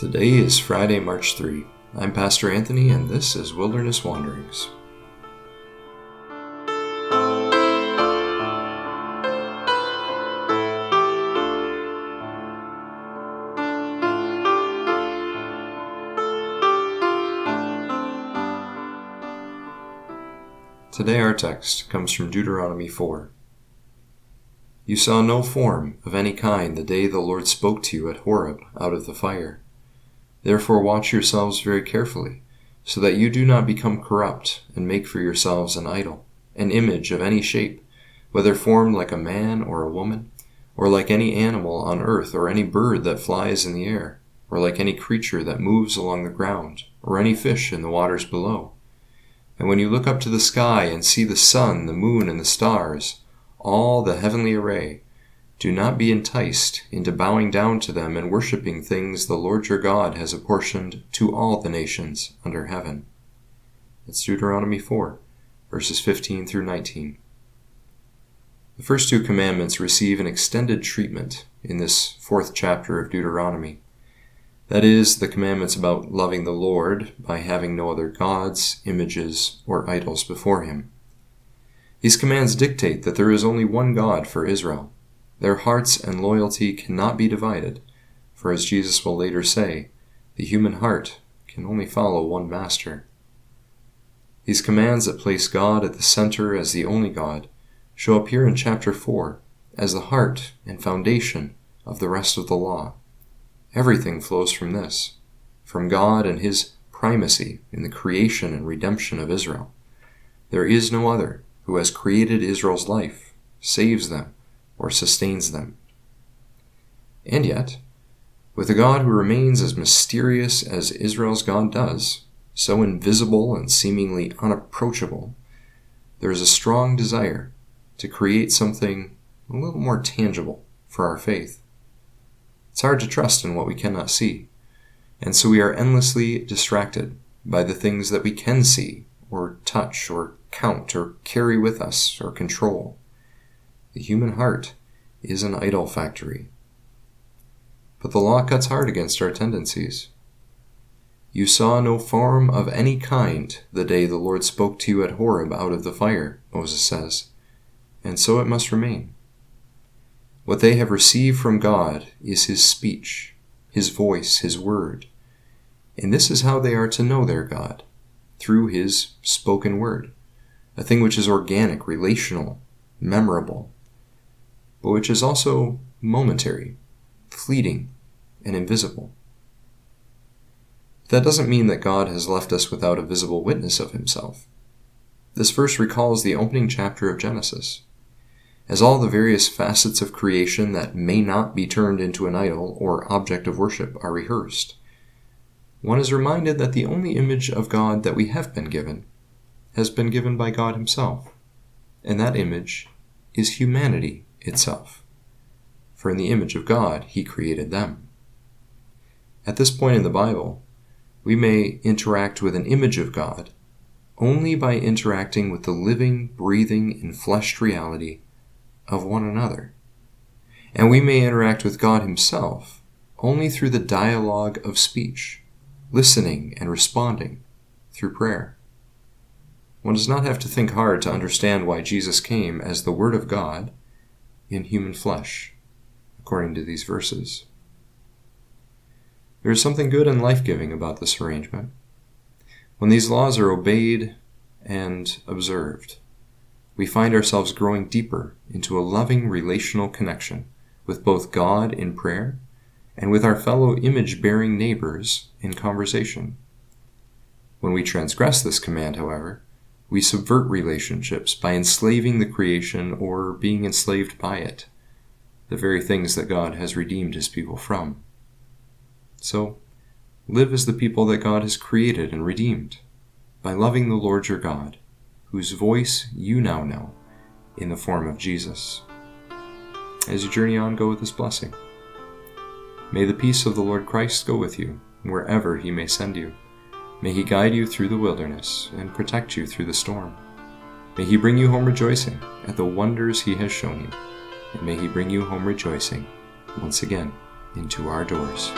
Today is Friday, March 3. I'm Pastor Anthony, and this is Wilderness Wanderings. Today our text comes from Deuteronomy 4. You saw no form of any kind the day the Lord spoke to you at Horeb out of the fire. Therefore watch yourselves very carefully, so that you do not become corrupt and make for yourselves an idol, an image of any shape, whether formed like a man or a woman, or like any animal on earth, or any bird that flies in the air, or like any creature that moves along the ground, or any fish in the waters below. And when you look up to the sky and see the sun, the moon, and the stars, all the heavenly array, do not be enticed into bowing down to them and worshiping things the Lord your God has apportioned to all the nations under heaven. It's Deuteronomy 4, verses 15 through 19. The first two commandments receive an extended treatment in this fourth chapter of Deuteronomy. That is, the commandments about loving the Lord by having no other gods, images, or idols before him. These commands dictate that there is only one God for Israel. Their hearts and loyalty cannot be divided, for as Jesus will later say, the human heart can only follow one master. These commands that place God at the center as the only God show up here in chapter 4 as the heart and foundation of the rest of the law. Everything flows from this, from God and his primacy in the creation and redemption of Israel. There is no other who has created Israel's life, saves them, or sustains them. And yet, with a God who remains as mysterious as Israel's God does, so invisible and seemingly unapproachable, there is a strong desire to create something a little more tangible for our faith. It's hard to trust in what we cannot see, and so we are endlessly distracted by the things that we can see, or touch, or count, or carry with us, or control. The human heart is an idol factory. But the law cuts hard against our tendencies. You saw no form of any kind the day the Lord spoke to you at Horeb out of the fire, Moses says, and so it must remain. What they have received from God is his speech, his voice, his word, and this is how they are to know their God, through his spoken word, a thing which is organic, relational, memorable, but which is also momentary, fleeting, and invisible. That doesn't mean that God has left us without a visible witness of himself. This verse recalls the opening chapter of Genesis. As all the various facets of creation that may not be turned into an idol or object of worship are rehearsed, one is reminded that the only image of God that we have been given has been given by God himself, and that image is humanity itself. For in the image of God, he created them. At this point in the Bible, we may interact with an image of God only by interacting with the living, breathing, enfleshed reality of one another. And we may interact with God himself only through the dialogue of speech, listening and responding through prayer. One does not have to think hard to understand why Jesus came as the Word of God in human flesh, according to these verses. There is something good and life-giving about this arrangement. When these laws are obeyed and observed, we find ourselves growing deeper into a loving relational connection with both God in prayer and with our fellow image-bearing neighbors in conversation. When we transgress this command, however, we subvert relationships by enslaving the creation or being enslaved by it, the very things that God has redeemed his people from. So, live as the people that God has created and redeemed, by loving the Lord your God, whose voice you now know in the form of Jesus. As you journey on, go with this blessing. May the peace of the Lord Christ go with you, wherever he may send you. May he guide you through the wilderness and protect you through the storm. May he bring you home rejoicing at the wonders he has shown you, and may he bring you home rejoicing once again into our doors.